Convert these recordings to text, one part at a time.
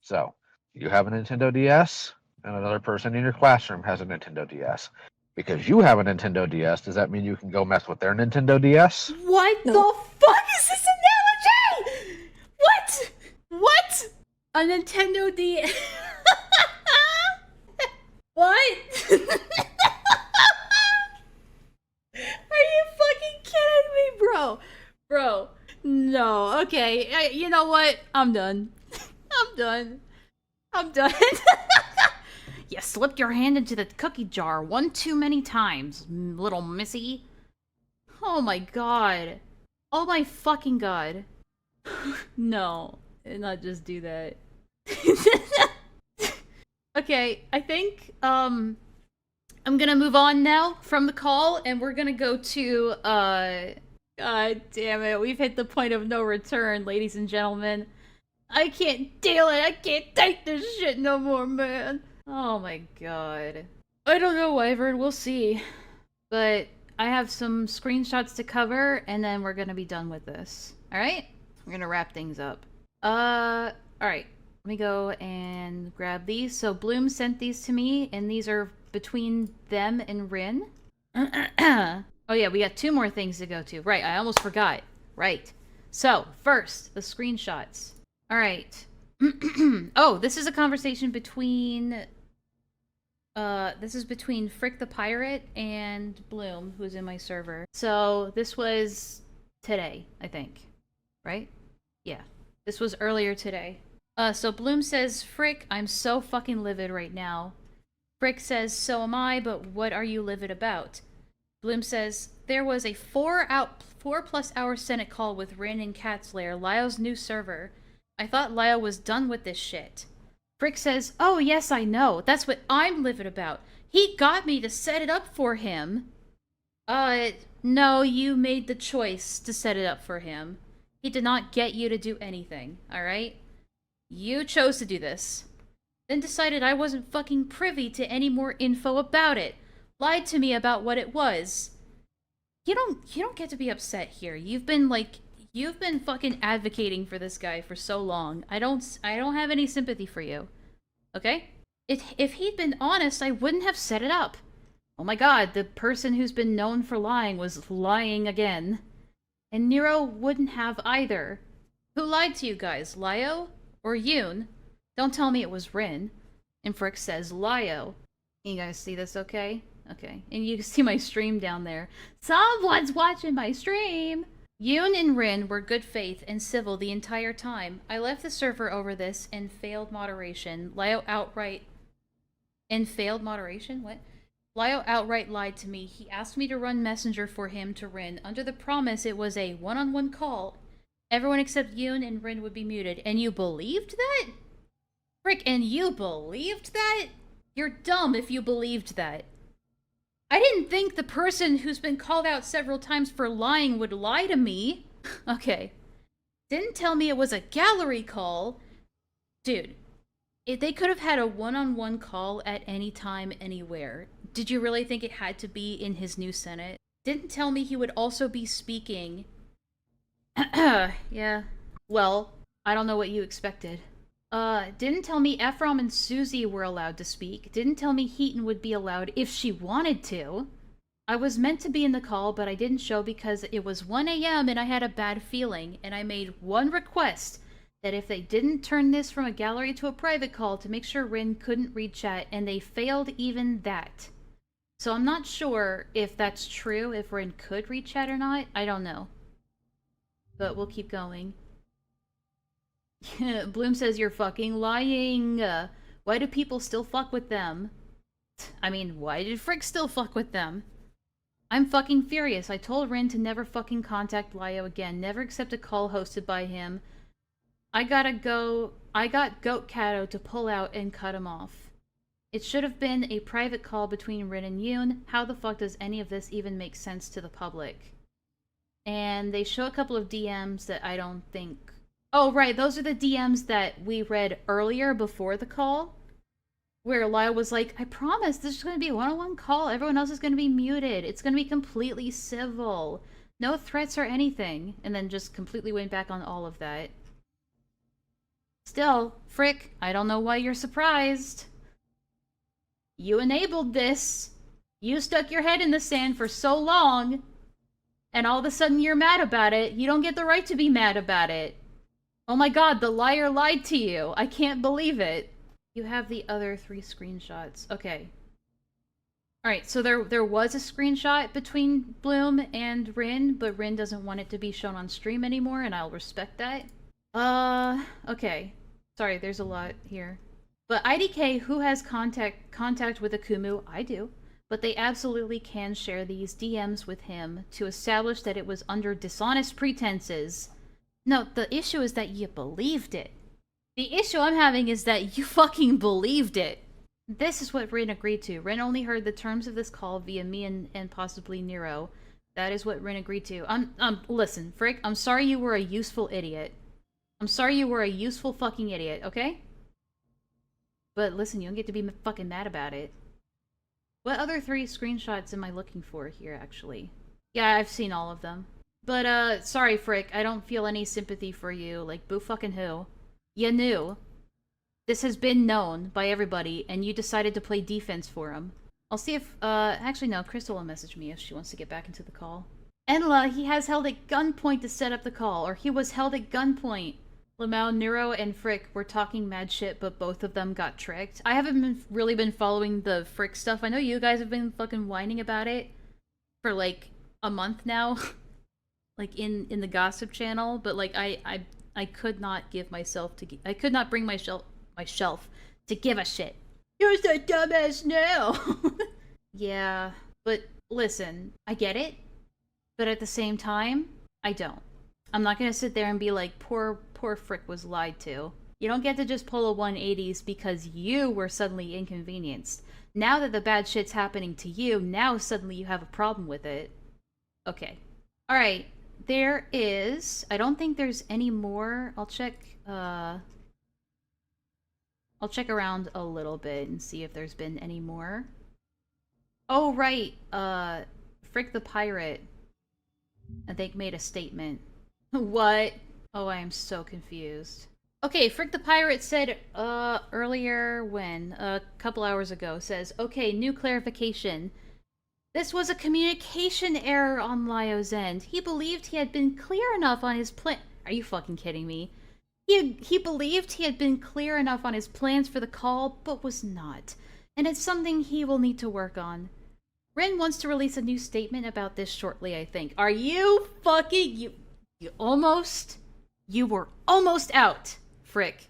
So, you have a Nintendo DS, and another person in your classroom has a Nintendo DS. Because you have a Nintendo DS, does that mean you can go mess with their Nintendo DS? What the fuck is this analogy? What? What? A Nintendo DS? What? Are you fucking kidding me, bro? Bro, no. Okay, you know what? I'm done. I'm done. I'm done. You slipped your hand into the cookie jar one too many times, little missy. Oh my god. Oh my fucking god. No. Not just do that. Okay, I think, I'm gonna move on now from the call, and we're gonna go to, God damn it, we've hit the point of no return, ladies and gentlemen. I can't deal it, I can't take this shit no more, man. Oh my god. I don't know, Wyvern, we'll see. But I have some screenshots to cover, and then we're gonna be done with this. Alright? We're gonna wrap things up. Alright. Let me go and grab these. So Bloom sent these to me, and these are between them and Rin. Oh yeah, we got 2 more things to go to. Right, I almost forgot. Right. So, first, the screenshots. Alright. Oh, this is a conversation between... this is between Frick the Pirate and Bloom, who's in my server. So, this was today, I think. Right? Yeah. This was earlier today. So Bloom says, Frick, I'm so fucking livid right now. Frick says, so am I, but what are you livid about? Bloom says, there was a 4+ hour Senate call with Rin and Catslayer, Lyo's new server. I thought Lyo was done with this shit. Frick says, oh yes, I know. That's what I'm livid about. He got me to set it up for him. No, you made the choice to set it up for him. He did not get you to do anything, alright? You chose to do this. Then decided I wasn't fucking privy to any more info about it. Lied to me about what it was. You don't get to be upset here. You've been fucking advocating for this guy for so long. I don't have any sympathy for you. Okay? If he'd been honest, I wouldn't have set it up. Oh my god, the person who's been known for lying was lying again. And Nero wouldn't have either. Who lied to you guys, Lyo? Or Yoon? Don't tell me it was Rin. And Frick says Lyo. Can you guys see this okay? Okay. And you can see my stream down there. Someone's watching my stream! Yoon and Rin were good faith and civil the entire time. I left the server over this and failed moderation. Lyo outright... And failed moderation? What? Lyo outright lied to me. He asked me to run messenger for him to Rin under the promise it was a one-on-one call. Everyone except Yoon and Rin would be muted. And you believed that? Frick, and you believed that? You're dumb if you believed that. I didn't think the person who's been called out several times for lying would lie to me. Okay. Didn't tell me it was a gallery call. Dude, they could have had a one-on-one call at any time, anywhere. Did you really think it had to be in his new Senate? Didn't tell me he would also be speaking. Yeah. Well, I don't know what you expected. Didn't tell me Ephraim and Susie were allowed to speak. Didn't tell me Heaton would be allowed if she wanted to. I was meant to be in the call, but I didn't show because it was 1 a.m. and I had a bad feeling, and I made one request, that if they didn't turn this from a gallery to a private call to make sure Rin couldn't read chat, and they failed even that. So I'm not sure if that's true, if Rin could read chat or not. I don't know. But we'll keep going. Bloom says you're fucking lying. Why do people still fuck with them? I mean, why did Frick still fuck with them? I'm fucking furious. I told Rin to never fucking contact Lyo again. Never accept a call hosted by him. I got Goat Cato to pull out and cut him off. It should have been a private call between Rin and Yoon. How the fuck does any of this even make sense to the public? And they show a couple of DMs that I don't think... Oh, right, those are the DMs that we read earlier before the call. Where Lyle was like, I promise this is going to be a one-on-one call. Everyone else is going to be muted. It's going to be completely civil. No threats or anything. And then just completely went back on all of that. Still, Frick, I don't know why you're surprised. You enabled this. You stuck your head in the sand for so long, and all of a sudden you're mad about it. You don't get the right to be mad about it. Oh my god, the liar lied to you. I can't believe it. You have the other 3 screenshots. Okay. Alright, so there was a screenshot between Bloom and Rin, but Rin doesn't want it to be shown on stream anymore, and I'll respect that. Okay. Sorry, there's a lot here. But IDK, who has contact with Akumu? I do. But they absolutely can share these DMs with him to establish that it was under dishonest pretenses. No, the issue is that you believed it. The issue I'm having is that you fucking believed it. This is what Rin agreed to. Rin only heard the terms of this call via me and possibly Nero. That is what Rin agreed to. Listen, Frick, I'm sorry you were a useful idiot. I'm sorry you were a useful fucking idiot, okay? But listen, you don't get to be fucking mad about it. What other 3 screenshots am I looking for here, actually? Yeah, I've seen all of them. But, sorry, Frick, I don't feel any sympathy for you. Like, boo fucking who? You knew. This has been known by everybody, and you decided to play defense for him. I'll see if, actually no, Crystal will message me if she wants to get back into the call. Enlaa, he has held at gunpoint to set up the call, or he was held at gunpoint. Lamau, Nero, and Frick were talking mad shit, but both of them got tricked. I haven't really been following the Frick stuff. I know you guys have been fucking whining about it for, like, a month now. Like, in the gossip channel, but, like, I could not give myself to... I could not bring myself to give a shit. You're so dumbass now! Yeah, but listen, I get it, but at the same time, I don't. I'm not gonna sit there and be like, poor Frick was lied to. You don't get to just pull a 180s because you were suddenly inconvenienced. Now that the bad shit's happening to you, now suddenly you have a problem with it. Okay. Alright, there is... I don't think there's any more. I'll check around a little bit and see if there's been any more. Oh, right. Frick the Pirate, I think, made a statement. What? Oh, I am so confused. Okay, Frick the Pirate said, earlier when? A couple hours ago, says, okay, new clarification. This was a communication error on Lyo's end. He believed he had been clear enough on his plan- Are you fucking kidding me? He believed he had been clear enough on his plans for the call, but was not. And it's something he will need to work on. Rin wants to release a new statement about this shortly, I think. Are you fucking... You almost... You were almost out, Frick.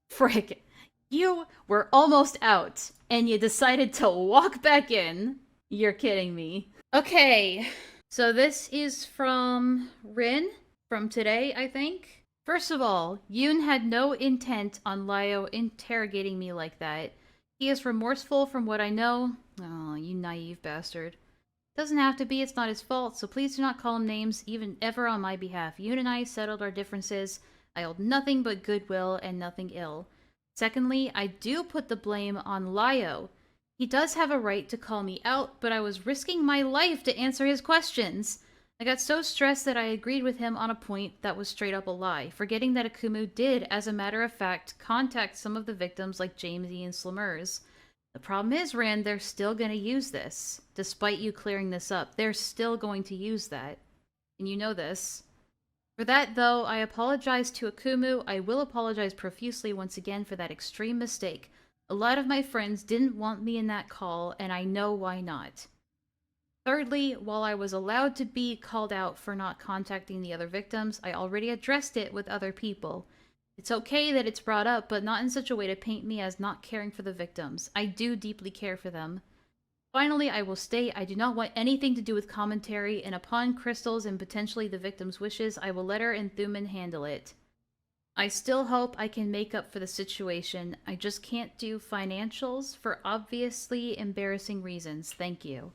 Frick. You were almost out, and you decided to walk back in. You're kidding me. Okay, so this is from Rin, from today, I think. First of all, Yoon had no intent on Lyo interrogating me like that. He is remorseful from what I know. Oh, you naive bastard. Doesn't have to be, it's not his fault, so please do not call him names, even ever on my behalf. Yoon and I settled our differences. I hold nothing but goodwill and nothing ill. Secondly, I do put the blame on Lyo. He does have a right to call me out, but I was risking my life to answer his questions. I got so stressed that I agreed with him on a point that was straight up a lie, forgetting that Akumu did, as a matter of fact, contact some of the victims like Jamesy and Slimmers. The problem is, Rand, they're still going to use this. Despite you clearing this up, they're still going to use that. And you know this. For that, though, I apologize to Akumu. I will apologize profusely once again for that extreme mistake. A lot of my friends didn't want me in that call, and I know why not. Thirdly, while I was allowed to be called out for not contacting the other victims, I already addressed it with other people. It's okay that it's brought up, but not in such a way to paint me as not caring for the victims. I do deeply care for them. Finally, I will state I do not want anything to do with commentary, and upon Crystal's and potentially the victim's wishes, I will let her and Thuman handle it. I still hope I can make up for the situation. I just can't do financials for obviously embarrassing reasons. Thank you.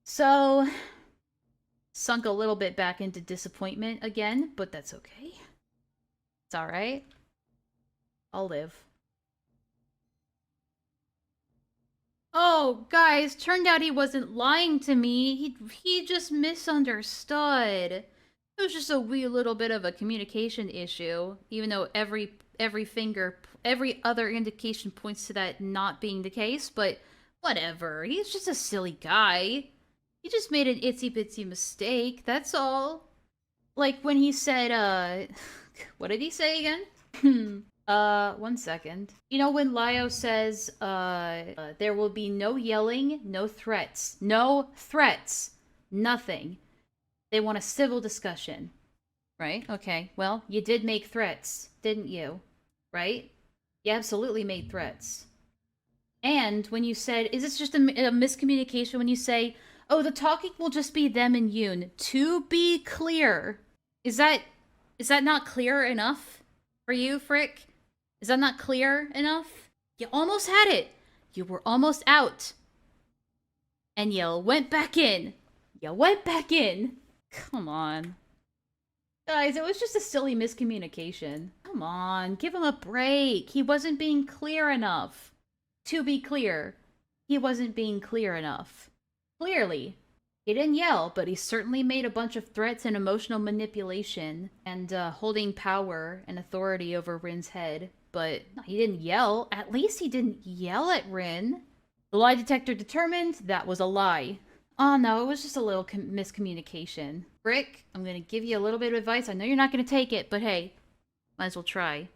So, sunk a little bit back into disappointment again, but that's okay. It's alright. I'll live. Oh, guys, turned out he wasn't lying to me. He just misunderstood. It was just a wee little bit of a communication issue, even though every other indication points to that not being the case, but whatever. He's just a silly guy. He just made an itsy bitsy mistake, that's all. Like when he said, what did he say again? 1 second. You know when Lio says, there will be no yelling, no threats. No threats. Nothing. They want a civil discussion. Right? Okay. Well, you did make threats, didn't you? Right? You absolutely made threats. And when you said, is this just a miscommunication when you say, oh, the talking will just be them and Yoon? To be clear, is that not clear enough for you, Frick? Is that not clear enough? You almost had it. You were almost out. And you went back in. You went back in. Come on. Guys, it was just a silly miscommunication. Come on, give him a break. He wasn't being clear enough. To be clear, he wasn't being clear enough. Clearly. He didn't yell, but he certainly made a bunch of threats and emotional manipulation and holding power and authority over Rin's head. But he didn't yell. At least he didn't yell at Rin. The lie detector determined that was a lie. Oh no, it was just a little miscommunication. Frick, I'm gonna give you a little bit of advice. I know you're not gonna take it, but hey, might as well try.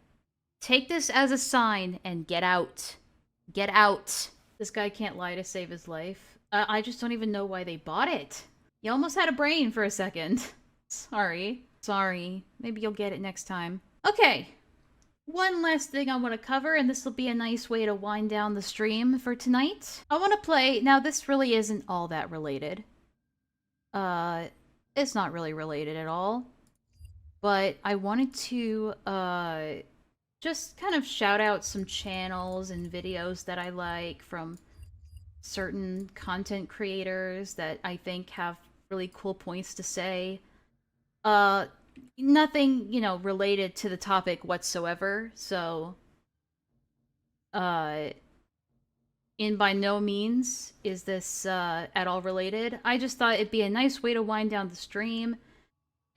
Take this as a sign and get out. Get out. This guy can't lie to save his life. I just don't even know why they bought it. You almost had a brain for a second. Sorry. Sorry. Maybe you'll get it next time. Okay. One last thing I want to cover, and this will be a nice way to wind down the stream for tonight. I want to play... Now, this really isn't all that related. It's not really related at all. But I wanted to, just kind of shout out some channels and videos that I like from certain content creators that I think have really cool points to say. Nothing, you know, related to the topic whatsoever, so in by no means is this at all related. I just thought it'd be a nice way to wind down the stream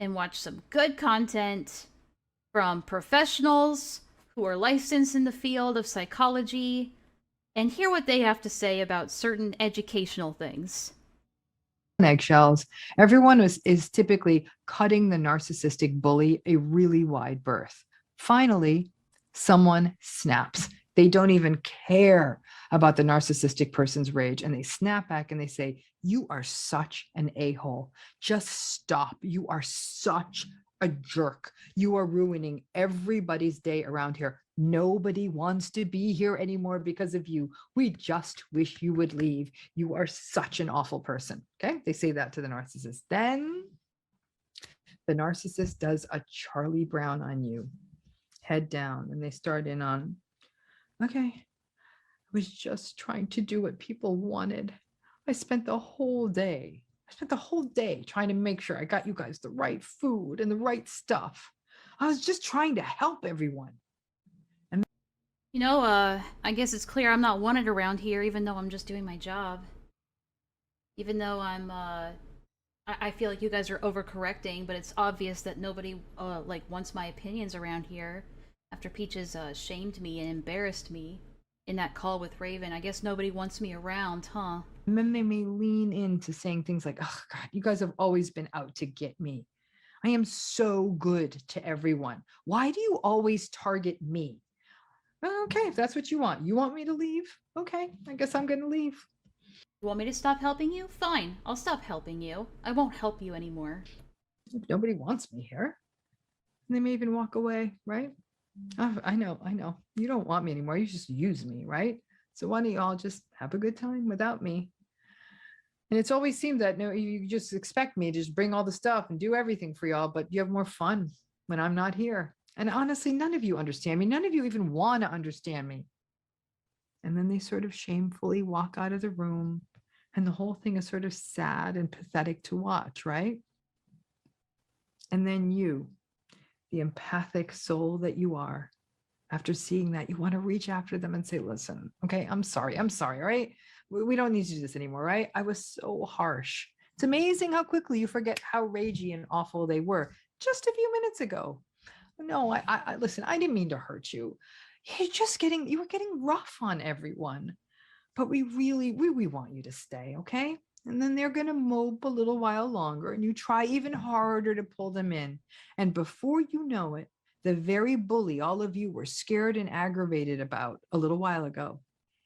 and watch some good content from professionals who are licensed in the field of psychology and hear what they have to say about certain educational things. Eggshells. Everyone is typically cutting the narcissistic bully a really wide berth. Finally, someone snaps. They don't even care about the narcissistic person's rage, and they snap back and they say, you are such an a-hole. Just stop. You are such a jerk. You are ruining everybody's day around here. Nobody wants to be here anymore because of you. We just wish you would leave. You are such an awful person. Okay? They say that to the narcissist. Then the narcissist does a Charlie Brown on you. Head down, and they start in on, okay, I was just trying to do what people wanted. I spent the whole day trying to make sure I got you guys the right food and the right stuff. I was just trying to help everyone. And you know, I guess it's clear I'm not wanted around here, even though I'm just doing my job. Even though I'm, I feel like you guys are overcorrecting, but it's obvious that nobody, like, wants my opinions around here. After Peaches, shamed me and embarrassed me in that call with Raven, I guess nobody wants me around, huh? And then they may lean into saying things like, oh God, you guys have always been out to get me. I am so good to everyone. Why do you always target me? Okay, if that's what you want. You want me to leave? Okay, I guess I'm going to leave. You want me to stop helping you? Fine, I'll stop helping you. I won't help you anymore. Nobody wants me here. And they may even walk away, right? Oh, I know. You don't want me anymore. You just use me, right? So why don't you all just have a good time without me? And it's always seemed that no, you just expect me to just bring all the stuff and do everything for y'all, but you have more fun when I'm not here. And honestly, none of you understand me. None of you even want to understand me. And then they sort of shamefully walk out of the room, and the whole thing is sort of sad and pathetic to watch, right? And then you, the empathic soul that you are, after seeing that, you want to reach after them and say, listen, okay, I'm sorry, all right? We don't need to do this anymore, right? I was so harsh. It's amazing how quickly you forget how ragey and awful they were just a few minutes ago. No, I listen, I didn't mean to hurt you. You were getting rough on everyone. But we want you to stay, okay? And then they're going to mope a little while longer, and you try even harder to pull them in. And before you know it, the very bully all of you were scared and aggravated about a little while ago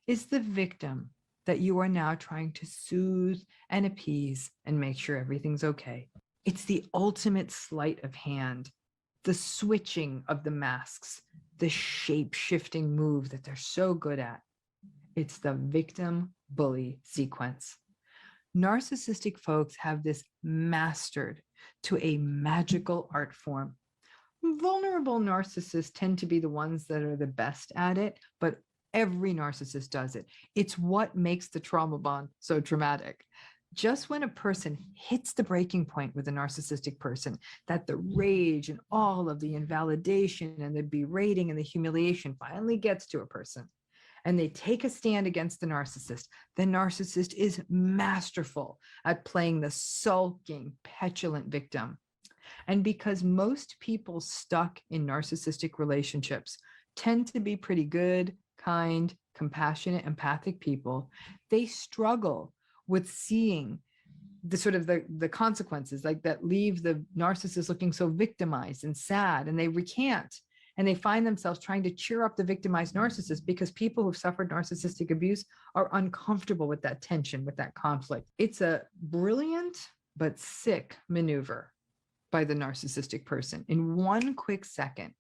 is the victim that you are now trying to soothe and appease and make sure everything's okay. It's the ultimate sleight of hand, the switching of the masks, the shape-shifting move that they're so good at. It's the victim bully sequence. Narcissistic folks have this mastered to a magical art form. Vulnerable narcissists tend to be the ones that are the best at it, but every narcissist does it. It's what makes the trauma bond so traumatic. Just when a person hits the breaking point with a narcissistic person, that the rage and all of the invalidation and the berating and the humiliation finally gets to a person, and they take a stand against the narcissist is masterful at playing the sulking, petulant victim. And because most people stuck in narcissistic relationships tend to be pretty good, kind, compassionate, empathic people, they struggle with seeing the sort of the consequences like that leave the narcissist looking so victimized and sad, and they recant. And they find themselves trying to cheer up the victimized narcissist because people who've suffered narcissistic abuse are uncomfortable with that tension, with that conflict. It's a brilliant but sick maneuver by the narcissistic person. In one quick second,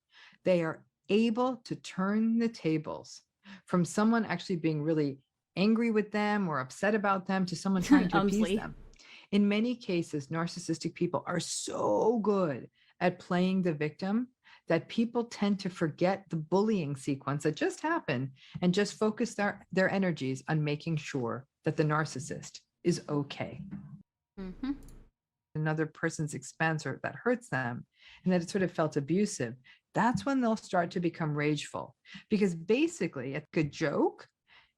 they are able to turn the tables from someone actually being really angry with them or upset about them to someone trying to appease them. In many cases, narcissistic people are so good at playing the victim that people tend to forget the bullying sequence that just happened and just focus their energies on making sure that the narcissist is okay. Mm-hmm. Another person's expense or that hurts them, and that it sort of felt abusive, that's when they'll start to become rageful. Because basically, it's a joke.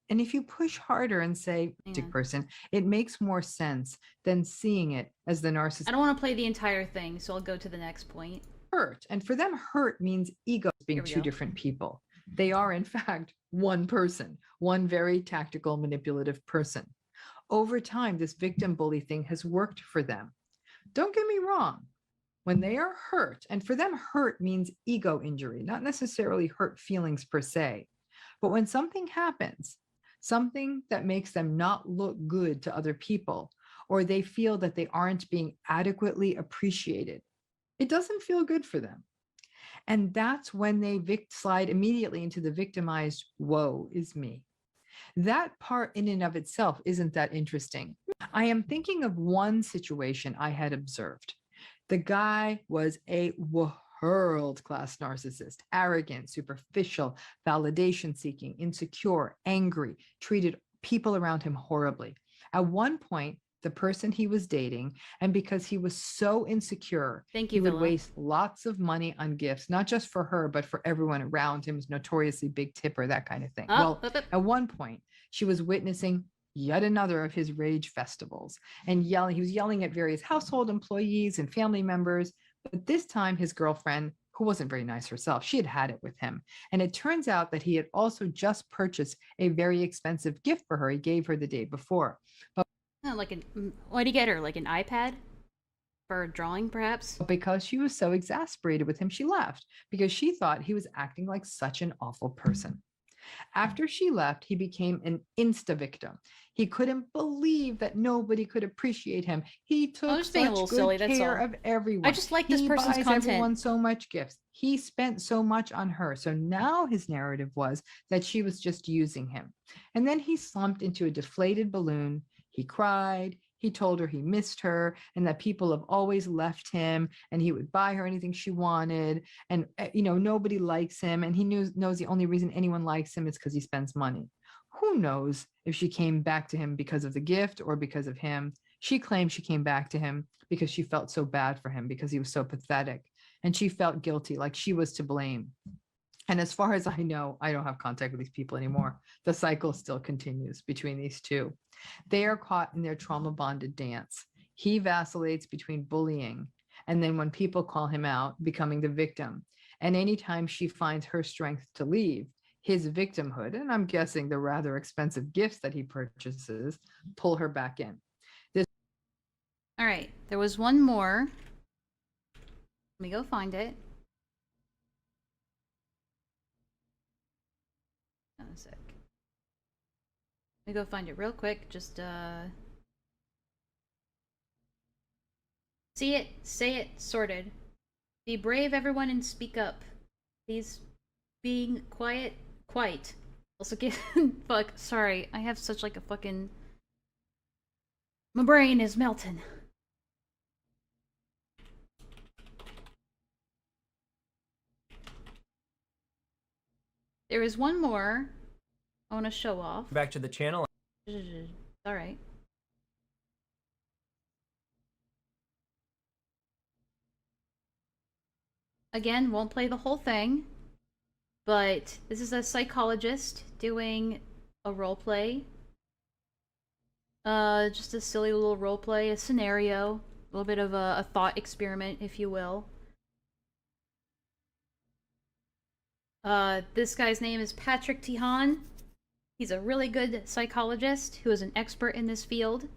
And if you push harder and say, person, it makes more sense than seeing it as the narcissist. I don't want to play the entire thing, so I'll go to the next point. Hurt. And for them, hurt means ego being two different people. They are, in fact, one person, one very tactical, manipulative person. Over time, this victim bully thing has worked for them. Don't get me wrong. When they are hurt, and for them, hurt means ego injury, not necessarily hurt feelings per se. But when something happens, something that makes them not look good to other people, or they feel that they aren't being adequately appreciated, it doesn't feel good for them. And that's when they slide immediately into the victimized, woe is me. That part in and of itself isn't that interesting. I am thinking of one situation I had observed. The guy was a world-class narcissist, arrogant, superficial, validation-seeking, insecure, angry, treated people around him horribly. At one point, the person he was dating, and because he was so insecure, he would waste lots of money on gifts, not just for her, but for everyone around him. He was notoriously big tipper, that kind of thing. At one point, she was witnessing yet another of his rage festivals and yelling. He was yelling at various household employees and family members, but this time his girlfriend, who wasn't very nice herself, she had had it with him. And it turns out that he had also just purchased a very expensive gift for her. He gave her the day before. But what did he get her? Like an iPad for drawing, perhaps? Because she was so exasperated with him, she left because she thought he was acting like such an awful person. After she left, he became an insta-victim. He couldn't believe that nobody could appreciate him. He took such good care of everyone. I just like this person's content. He buys everyone so much gifts. He spent so much on her. So now his narrative was that she was just using him. And then he slumped into a deflated balloon. He cried. He told her he missed her and that people have always left him and he would buy her anything she wanted. And, nobody likes him. And he knows the only reason anyone likes him is because he spends money. Who knows if she came back to him because of the gift or because of him. She claimed she came back to him because she felt so bad for him because he was so pathetic. And she felt guilty, like she was to blame. And as far as I know, I don't have contact with these people anymore. The cycle still continues between these two. They are caught in their trauma bonded dance. He vacillates between bullying and then when people call him out, becoming the victim. And anytime she finds her strength to leave, his victimhood, and I'm guessing the rather expensive gifts that he purchases, pull her back in. All right, there was one more. Let me go find it. Hold on a sec. Let me go find it real quick. Just see it, say it, sorted. Be brave, everyone, and speak up. Please, being quiet, quite. Also, get fuck. Sorry, I have such like a fucking. My brain is melting. There is one more I want to show off. Back to the channel. All right. Again, won't play the whole thing, but this is a psychologist doing a role play. Just a silly little role play, a scenario, a little bit of a thought experiment, if you will. This guy's name is Patrick Tihan. He's a really good psychologist who is an expert in this field.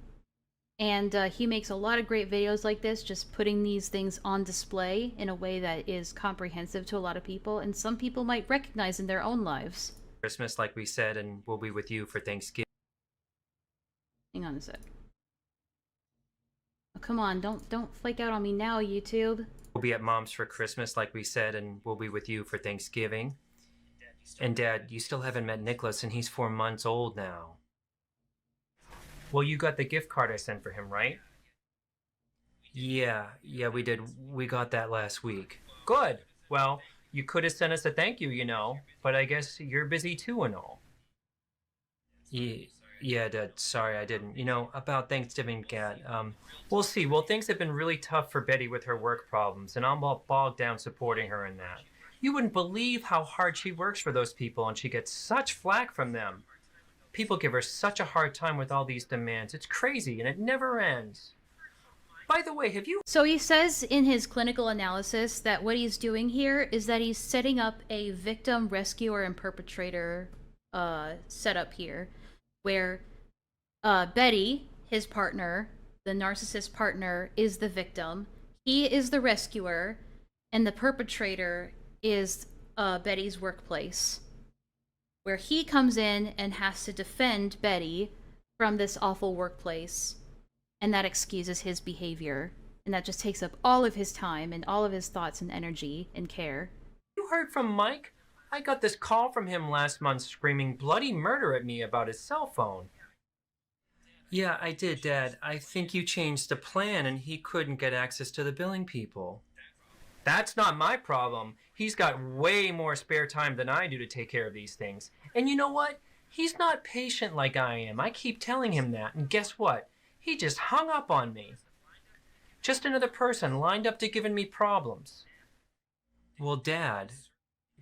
And he makes a lot of great videos like this, just putting these things on display in a way that is comprehensive to a lot of people, and some people might recognize in their own lives. Christmas, like we said, and we'll be with you for Thanksgiving. Hang on a sec. Oh, come on, don't flake out on me now, YouTube. We'll be at Mom's for Christmas, like we said, and we'll be with you for Thanksgiving. And Dad, you still haven't met Nicholas, and he's 4 months old now. Well, you got the gift card I sent for him, right? Yeah, we did. We got that last week. Good. Well, you could have sent us a thank you, you know, but I guess you're busy too and all. Yeah, Dad, sorry I didn't. You know, about Thanksgiving, Dad, we'll see. Well, things have been really tough for Betty with her work problems, and I'm all bogged down supporting her in that. You wouldn't believe how hard she works for those people, and she gets such flack from them. People give her such a hard time with all these demands. It's crazy, and it never ends. By the way, have you... So he says in his clinical analysis that what he's doing here is that he's setting up a victim, rescuer, and perpetrator setup here, where Betty, his partner, the narcissist partner, is the victim. He is the rescuer, and the perpetrator is Betty's workplace, where he comes in and has to defend Betty from this awful workplace, and that excuses his behavior, and that just takes up all of his time and all of his thoughts and energy and care. You heard from Mike? I got this call from him last month screaming bloody murder at me about his cell phone. Yeah, I did, Dad. I think you changed the plan and he couldn't get access to the billing people. That's not my problem. He's got way more spare time than I do to take care of these things. And you know what? He's not patient like I am. I keep telling him that, and guess what? He just hung up on me. Just another person lined up to giving me problems. Well, Dad,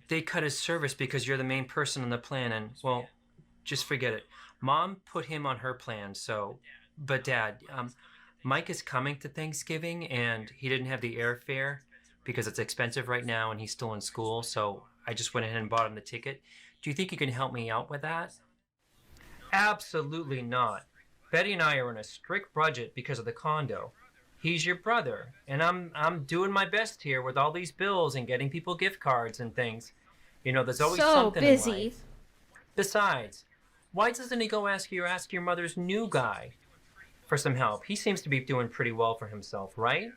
they cut his service because you're the main person on the plan, and, well, just forget it. Mom put him on her plan, so... But, Dad, Mike is coming to Thanksgiving, and he didn't have the airfare because it's expensive right now and he's still in school, so I just went ahead and bought him the ticket. Do you think you can help me out with that? Absolutely not. Betty and I are on a strict budget because of the condo. He's your brother, and I'm doing my best here with all these bills and getting people gift cards and things. You know, there's always something busy. in life. Besides, why doesn't he go ask your mother's new guy for some help? He seems to be doing pretty well for himself, right?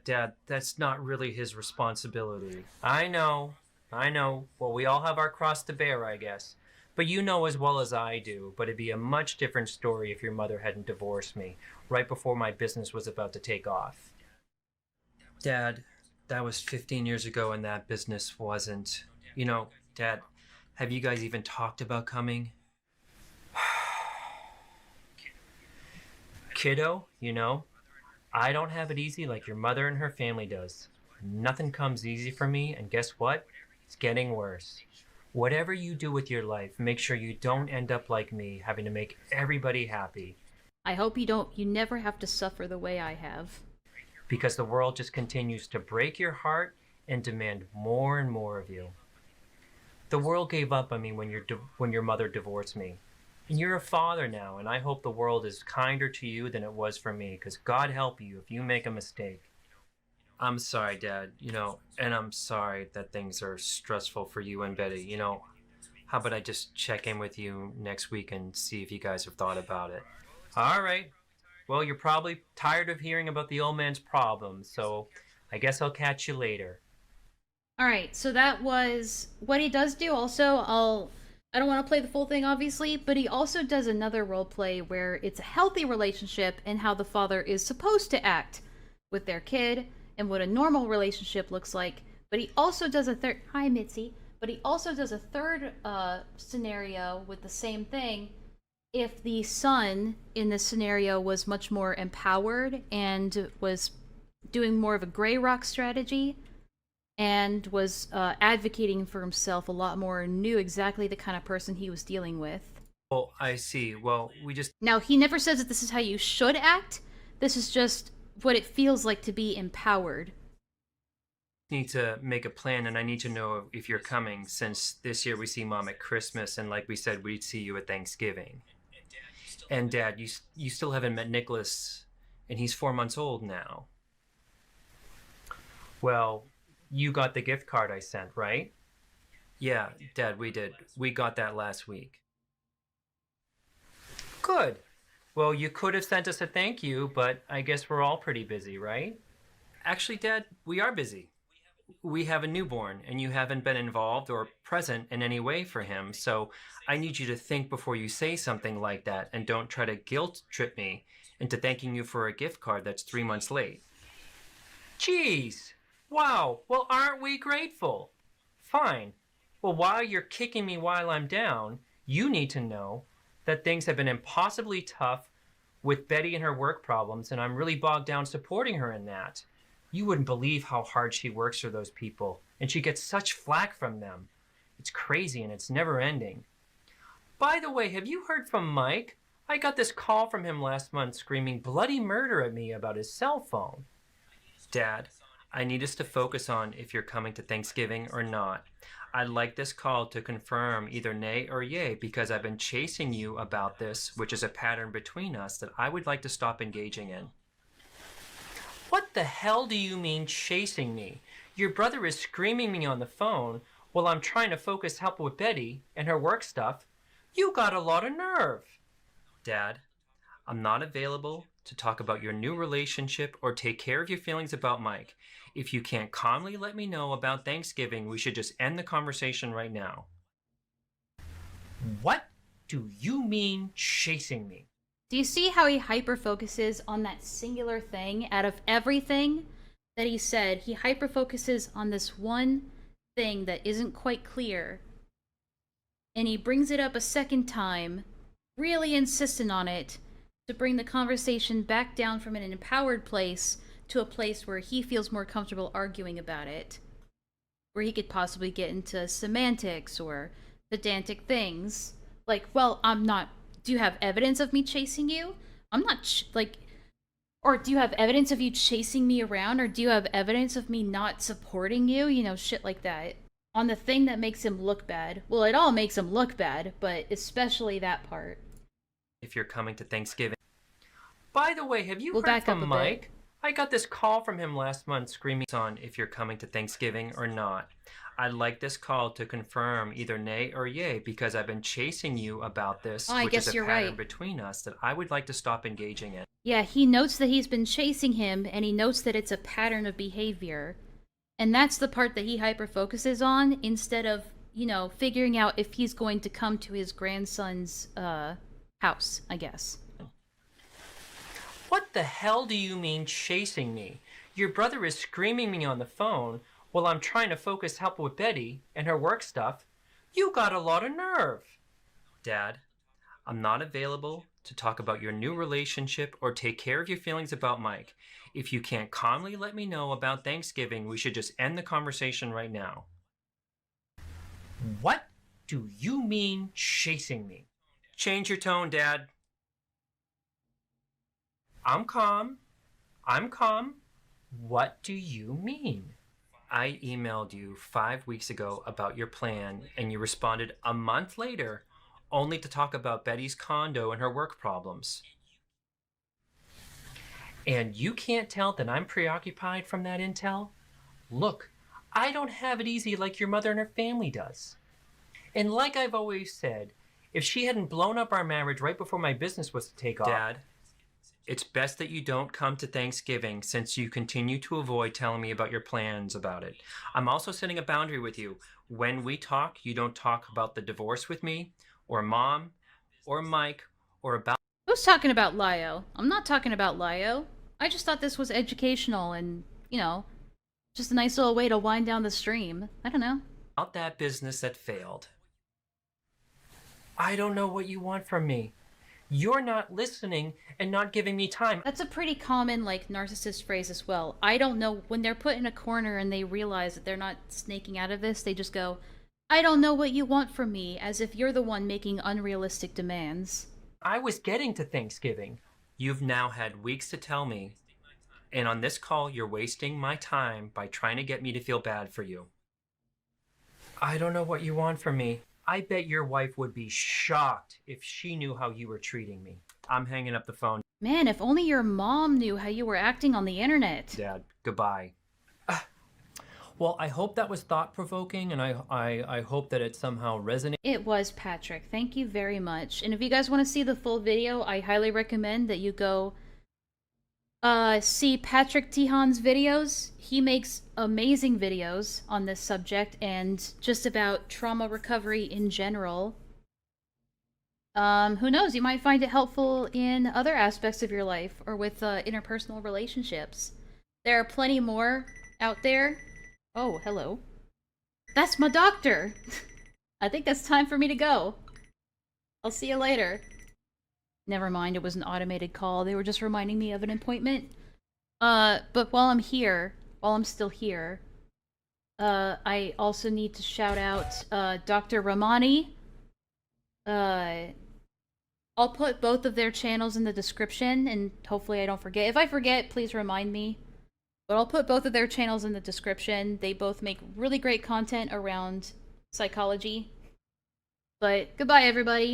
Dad, that's not really his responsibility. I know. Well, we all have our cross to bear, I guess. But you know as well as I do, but it'd be a much different story if your mother hadn't divorced me right before my business was about to take off. Dad, that was 15 years ago and that business wasn't. You know, Dad, have you guys even talked about coming? Kiddo, you know, I don't have it easy like your mother and her family does. Nothing comes easy for me, and guess what? It's getting worse. Whatever you do with your life, make sure you don't end up like me, having to make everybody happy. I hope you never have to suffer the way I have. Because the world just continues to break your heart and demand more and more of you. The world gave up on me when your mother divorced me. And you're a father now, and I hope the world is kinder to you than it was for me, because God help you if you make a mistake. I'm sorry, Dad, and I'm sorry that things are stressful for you and Betty. How about I just check in with you next week and see if you guys have thought about it? All right. Well, you're probably tired of hearing about the old man's problems, so I guess I'll catch you later. Alright, so that was what he does do also. I don't want to play the full thing obviously, but he also does another role play where it's a healthy relationship and how the father is supposed to act with their kid and what a normal relationship looks like. But he also does a third hi Mitzi, but he also does a third scenario with the same thing if the son in this scenario was much more empowered and was doing more of a gray rock strategy and was advocating for himself a lot more and knew exactly the kind of person he was dealing with. Oh, I see. Well, we just Now, he never says that this is how you should act. This is just what it feels like to be empowered. need to make a plan, and I need to know if you're coming, since this year we see Mom at Christmas, and like we said, we'd see you at Thanksgiving. And Dad, you still haven't met Nicholas, and he's 4 months old now. Well, you got the gift card I sent, right? Yeah, Dad, we did. We got that last week. Good. Well, you could have sent us a thank you, but I guess we're all pretty busy, right? Actually, Dad, we are busy. We have a newborn, and you haven't been involved or present in any way for him, so I need you to think before you say something like that, and don't try to guilt trip me into thanking you for a gift card that's 3 months late. Jeez! Wow, well, aren't we grateful? Fine. Well, while you're kicking me while I'm down, you need to know that things have been impossibly tough with Betty and her work problems, and I'm really bogged down supporting her in that. You wouldn't believe how hard she works for those people, and she gets such flack from them. It's crazy, and it's never ending. By the way, have you heard from Mike? I got this call from him last month screaming bloody murder at me about his cell phone. Dad, I need us to focus on if you're coming to Thanksgiving or not. I'd like this call to confirm either nay or yay, because I've been chasing you about this, which is a pattern between us that I would like to stop engaging in. What the hell do you mean chasing me? Your brother is screaming me on the phone while I'm trying to focus help with Betty and her work stuff. You got a lot of nerve. Dad, I'm not available to talk about your new relationship or take care of your feelings about Mike. If you can't calmly let me know about Thanksgiving, we should just end the conversation right now. What do you mean chasing me? Do you see how he hyper-focuses on that singular thing? Out of everything that he said, he hyper-focuses on this one thing that isn't quite clear. And he brings it up a second time, really insistent on it, to bring the conversation back down from an empowered place to a place where he feels more comfortable arguing about it. Where he could possibly get into semantics or pedantic things. Like, well, do you have evidence of me chasing you? I'm not, or do you have evidence of you chasing me around? Or do you have evidence of me not supporting you? Shit like that. On the thing that makes him look bad. Well, it all makes him look bad, but especially that part. If you're coming to Thanksgiving. By the way, have you We'll heard back from up a Mike? bit. I got this call from him last month screaming on if you're coming to Thanksgiving or not. I'd like this call to confirm either nay or yay, because I've been chasing you about this, I which guess is a you're pattern right. between us that I would like to stop engaging in. Yeah, he notes that he's been chasing him, and he notes that it's a pattern of behavior. And that's the part that he hyper-focuses on, instead of, figuring out if he's going to come to his grandson's, house, I guess. What the hell do you mean chasing me? Your brother is screaming me on the phone while I'm trying to focus help with Betty and her work stuff. You got a lot of nerve. Dad, I'm not available to talk about your new relationship or take care of your feelings about Mike. If you can't calmly let me know about Thanksgiving, we should just end the conversation right now. What do you mean chasing me? Change your tone, Dad. I'm calm. I'm calm. What do you mean? I emailed you 5 weeks ago about your plan, and you responded a month later, only to talk about Betty's condo and her work problems. And you can't tell that I'm preoccupied from that intel? Look, I don't have it easy like your mother and her family does. And like I've always said, if she hadn't blown up our marriage right before my business was to take off... Dad, it's best that you don't come to Thanksgiving since you continue to avoid telling me about your plans about it. I'm also setting a boundary with you. When we talk, you don't talk about the divorce with me, or Mom, or Mike, or about... Who's talking about Lio? I'm not talking about Lio. I just thought this was educational and, you know, just a nice little way to wind down the stream. I don't know. About that business that failed. I don't know what you want from me. You're not listening and not giving me time. That's a pretty common, like, narcissist phrase as well. I don't know. When they're put in a corner and they realize that they're not snaking out of this, they just go, I don't know what you want from me, as if you're the one making unrealistic demands. I was getting to Thanksgiving. You've now had weeks to tell me. And on this call, you're wasting my time by trying to get me to feel bad for you. I don't know what you want from me. I bet your wife would be shocked if she knew how you were treating me. I'm hanging up the phone. Man, if only your mom knew how you were acting on the internet. Dad, goodbye. Well, I hope that was thought-provoking, and I hope that it somehow resonated. It was, Patrick. Thank you very much. And if you guys want to see the full video, I highly recommend that you go see Patrick Tihan's videos. He makes amazing videos on this subject and just about trauma recovery in general. Who knows, you might find it helpful in other aspects of your life or with interpersonal relationships. There are plenty more out there. Oh, hello. That's my doctor! I think that's time for me to go. I'll see you later. Never mind, it was an automated call. They were just reminding me of an appointment. But while I'm still here, I also need to shout out, Dr. Ramani. I'll put both of their channels in the description, and hopefully I don't forget. If I forget, please remind me. But I'll put both of their channels in the description. They both make really great content around psychology. But goodbye, everybody.